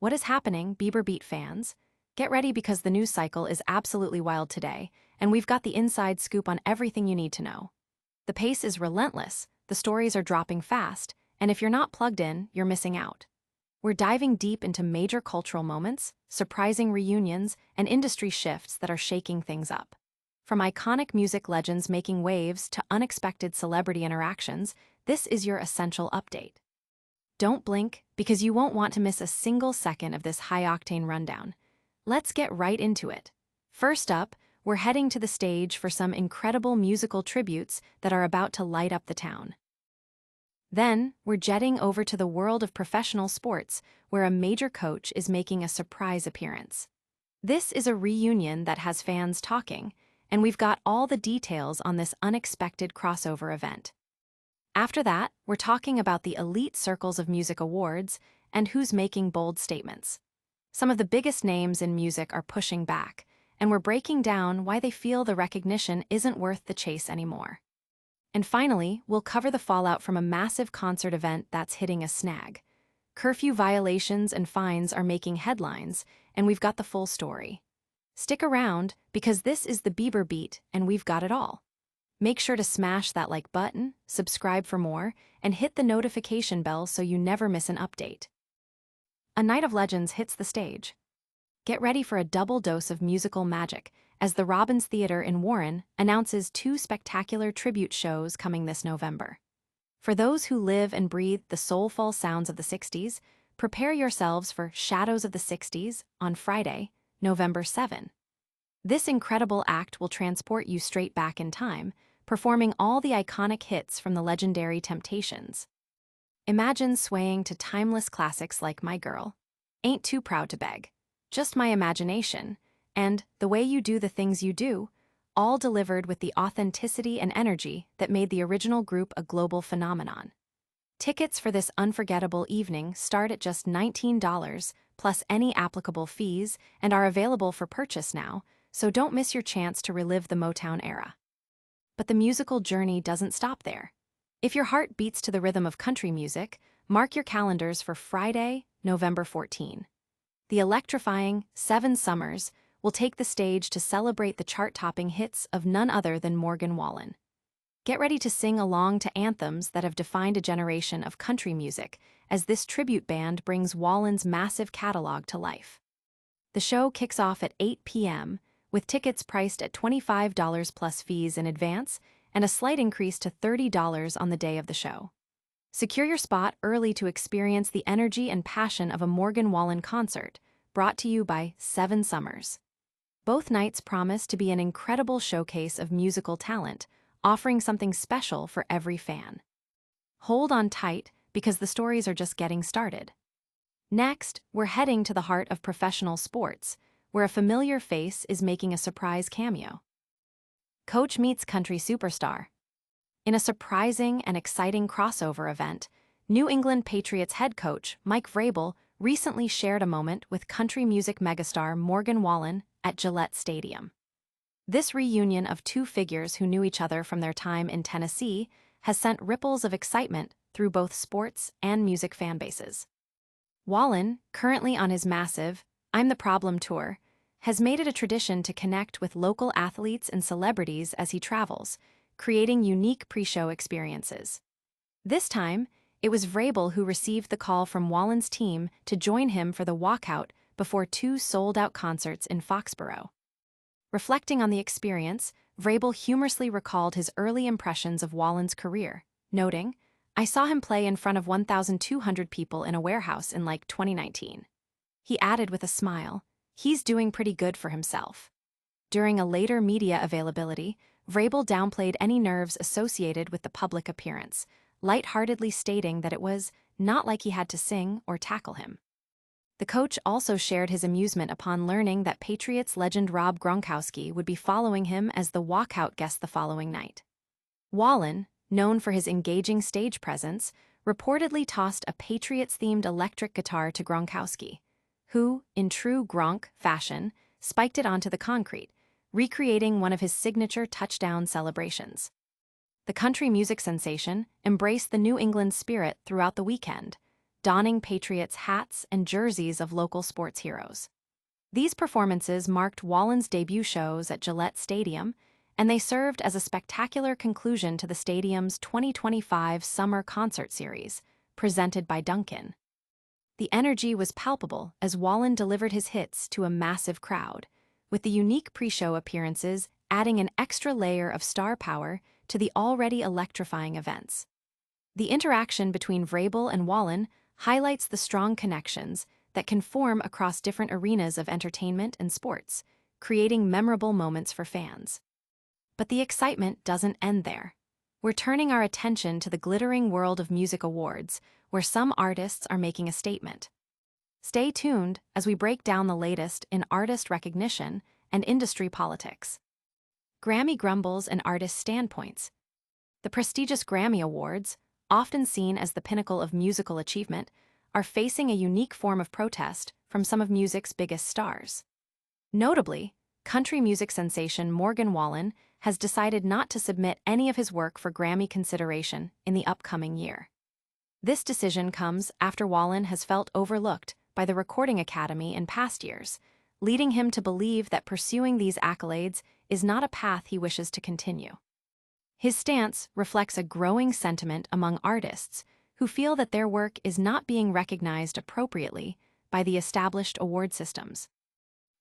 What is happening, Bieber Beat fans? Get ready because the news cycle is absolutely wild today, and we've got the inside scoop on everything you need to know. The pace is relentless, the stories are dropping fast, and if you're not plugged in, you're missing out. We're diving deep into major cultural moments, surprising reunions, and industry shifts that are shaking things up. From iconic music legends making waves to unexpected celebrity interactions, this is your essential update. Don't blink, because you won't want to miss a single second of this high-octane rundown. Let's get right into it. First up, we're heading to the stage for some incredible musical tributes that are about to light up the town. Then, we're jetting over to the world of professional sports, where a major coach is making a surprise appearance. This is a reunion that has fans talking, and we've got all the details on this unexpected crossover event. After that, we're talking about the elite circles of music awards and who's making bold statements. Some of the biggest names in music are pushing back, and we're breaking down why they feel the recognition isn't worth the chase anymore. And finally, we'll cover the fallout from a massive concert event that's hitting a snag. Curfew violations and fines are making headlines, and we've got the full story. Stick around, because this is the Bieber Beat, and we've got it all. Make sure to smash that like button, subscribe for more, and hit the notification bell so you never miss an update. A night of legends hits the stage. Get ready for a double dose of musical magic as the Robbins Theatre in Warren announces 2 spectacular tribute shows coming this November. For those who live and breathe the soulful sounds of the 60s, prepare yourselves for Shadows of the 60s on Friday, November 7. This incredible act will transport you straight back in time, performing all the iconic hits from the legendary Temptations. Imagine swaying to timeless classics like My Girl, Ain't Too Proud to Beg, Just My Imagination, and The Way You Do the Things You Do, all delivered with the authenticity and energy that made the original group a global phenomenon. Tickets for this unforgettable evening start at just $19 plus any applicable fees and are available for purchase now, so don't miss your chance to relive the Motown era. But the musical journey doesn't stop there. If your heart beats to the rhythm of country music, mark your calendars for Friday, November 14. The electrifying 7 Summers will take the stage to celebrate the chart-topping hits of none other than Morgan Wallen. Get ready to sing along to anthems that have defined a generation of country music as this tribute band brings Wallen's massive catalog to life. The show kicks off at 8 p.m., with tickets priced at $25 plus fees in advance and a slight increase to $30 on the day of the show. Secure your spot early to experience the energy and passion of a Morgan Wallen concert, brought to you by 7 Summers. Both nights promise to be an incredible showcase of musical talent, offering something special for every fan. Hold on tight, because the stories are just getting started. Next, we're heading to the heart of professional sports, where a familiar face is making a surprise cameo. Coach meets country superstar. In a surprising and exciting crossover event, New England Patriots head coach Mike Vrabel recently shared a moment with country music megastar Morgan Wallen at Gillette Stadium. This reunion of 2 figures who knew each other from their time in Tennessee has sent ripples of excitement through both sports and music fanbases. Wallen, currently on his massive I'm the Problem tour, has made it a tradition to connect with local athletes and celebrities as he travels, creating unique pre-show experiences. This time, it was Vrabel who received the call from Wallen's team to join him for the walkout before 2 sold-out concerts in Foxboro. Reflecting on the experience, Vrabel humorously recalled his early impressions of Wallen's career, noting, "I saw him play in front of 1,200 people in a warehouse in like 2019. He added with a smile, "He's doing pretty good for himself." During a later media availability, Vrabel downplayed any nerves associated with the public appearance, lightheartedly stating that it was not like he had to sing or tackle him. The coach also shared his amusement upon learning that Patriots legend Rob Gronkowski would be following him as the walkout guest the following night. Wallen, known for his engaging stage presence, reportedly tossed a Patriots-themed electric guitar to Gronkowski, who, in true Gronk fashion, spiked it onto the concrete, recreating one of his signature touchdown celebrations. The country music sensation embraced the New England spirit throughout the weekend, donning Patriots hats and jerseys of local sports heroes. These performances marked Wallen's debut shows at Gillette Stadium, and they served as a spectacular conclusion to the stadium's 2025 Summer Concert Series, presented by Duncan. The energy was palpable as Wallen delivered his hits to a massive crowd, with the unique pre-show appearances adding an extra layer of star power to the already electrifying events. The interaction between Vrabel and Wallen highlights the strong connections that can form across different arenas of entertainment and sports, creating memorable moments for fans. But the excitement doesn't end there. We're turning our attention to the glittering world of music awards, where some artists are making a statement. Stay tuned as we break down the latest in artist recognition and industry politics. Grammy grumbles and artist standpoints. The prestigious Grammy Awards, often seen as the pinnacle of musical achievement, are facing a unique form of protest from some of music's biggest stars. Notably, country music sensation Morgan Wallen has decided not to submit any of his work for Grammy consideration in the upcoming year. This decision comes after Wallen has felt overlooked by the Recording Academy in past years, leading him to believe that pursuing these accolades is not a path he wishes to continue. His stance reflects a growing sentiment among artists who feel that their work is not being recognized appropriately by the established award systems.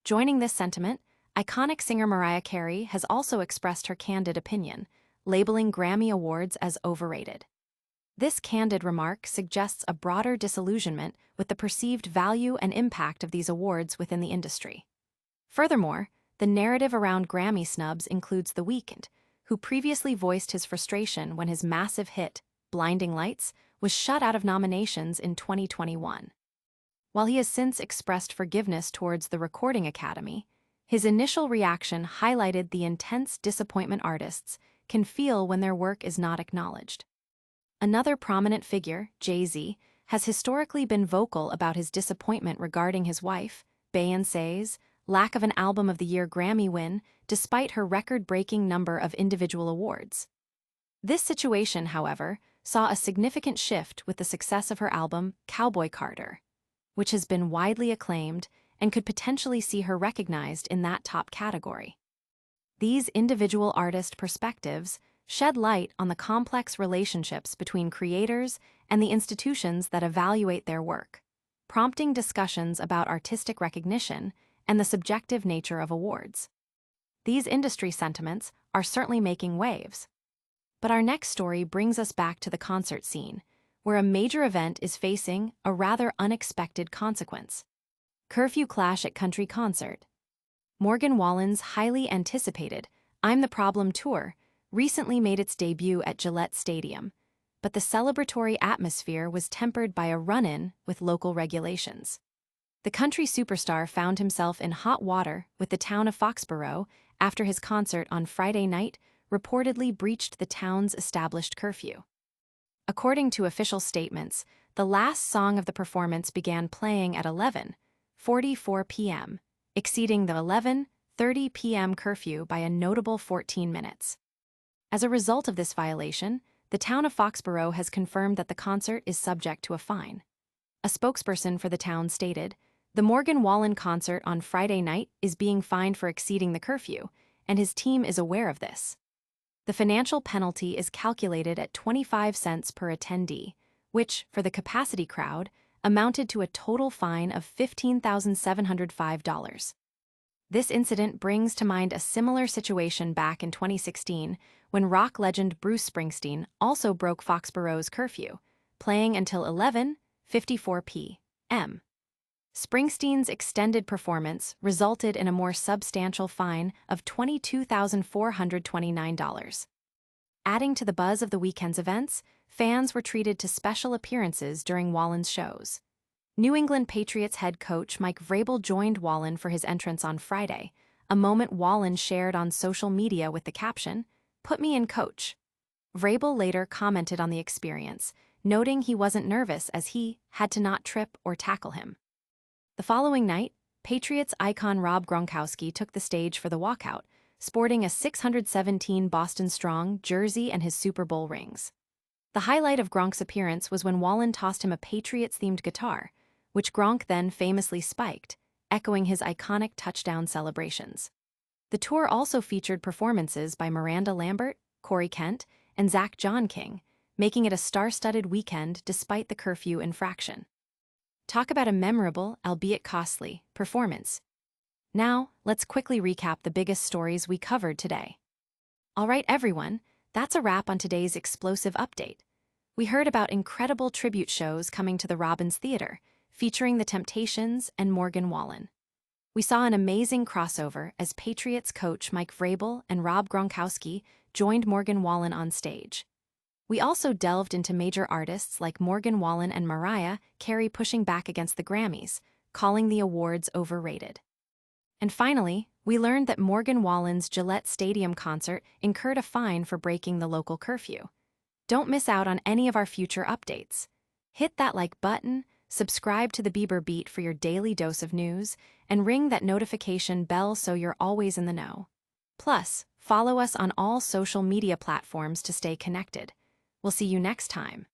Joining this sentiment, iconic singer Mariah Carey has also expressed her candid opinion, labeling Grammy Awards as overrated. This candid remark suggests a broader disillusionment with the perceived value and impact of these awards within the industry. Furthermore, the narrative around Grammy snubs includes The Weeknd, who previously voiced his frustration when his massive hit, Blinding Lights, was shut out of nominations in 2021. While he has since expressed forgiveness towards the Recording Academy, his initial reaction highlighted the intense disappointment artists can feel when their work is not acknowledged. Another prominent figure, Jay-Z, has historically been vocal about his disappointment regarding his wife, Beyoncé's, lack of an Album of the Year Grammy win despite her record-breaking number of individual awards. This situation, however, saw a significant shift with the success of her album, Cowboy Carter, which has been widely acclaimed and could potentially see her recognized in that top category. These individual artist perspectives shed light on the complex relationships between creators and the institutions that evaluate their work, prompting discussions about artistic recognition and the subjective nature of awards. These industry sentiments are certainly making waves. But our next story brings us back to the concert scene, where a major event is facing a rather unexpected consequence. Curfew clash at country concert. Morgan Wallen's highly anticipated I'm the Problem tour recently made its debut at Gillette Stadium, but the celebratory atmosphere was tempered by a run-in with local regulations. The country superstar found himself in hot water with the town of Foxboro after his concert on Friday night reportedly breached the town's established curfew. According to official statements, the last song of the performance began playing at 11:44 p.m., exceeding the 11:30 p.m. curfew by a notable 14 minutes. As a result of this violation, the town of Foxboro has confirmed that the concert is subject to a fine. A spokesperson for the town stated, "The Morgan Wallen concert on Friday night is being fined for exceeding the curfew, and his team is aware of this." The financial penalty is calculated at 25 cents per attendee, which, for the capacity crowd, amounted to a total fine of $15,705. This incident brings to mind a similar situation back in 2016 when rock legend Bruce Springsteen also broke Foxboro's curfew, playing until 11:54 p.m. Springsteen's extended performance resulted in a more substantial fine of $22,429. Adding to the buzz of the weekend's events, fans were treated to special appearances during Wallen's shows. New England Patriots head coach Mike Vrabel joined Wallen for his entrance on Friday, a moment Wallen shared on social media with the caption, "Put me in, coach." Vrabel later commented on the experience, noting he wasn't nervous as he had to not trip or tackle him. The following night, Patriots icon Gronkowski took the stage for the walkout, sporting a 617 Boston Strong jersey and his Super Bowl rings. The highlight of Gronk's appearance was when Wallen tossed him a Patriots-themed guitar, which Gronk then famously spiked, echoing his iconic touchdown celebrations. The tour also featured performances by Miranda Lambert, Corey Kent, and Zach John King, making it a star-studded weekend despite the curfew infraction. Talk about a memorable, albeit costly, performance. Now, let's quickly recap the biggest stories we covered today. All right, everyone, that's a wrap on today's explosive update. We heard about incredible tribute shows coming to the Robbins Theater, featuring the Temptations and Morgan Wallen. We saw an amazing crossover as Patriots coach Mike Vrabel and Rob Gronkowski joined Morgan Wallen on stage. We also delved into major artists like Morgan Wallen and Mariah, Carey pushing back against the Grammys, calling the awards overrated. And finally, we learned that Morgan Wallen's Gillette Stadium concert incurred a fine for breaking the local curfew. Don't miss out on any of our future updates. Hit that like button, subscribe to the Bieber Beat for your daily dose of news, and ring that notification bell so you're always in the know. Plus, follow us on all social media platforms to stay connected. We'll see you next time.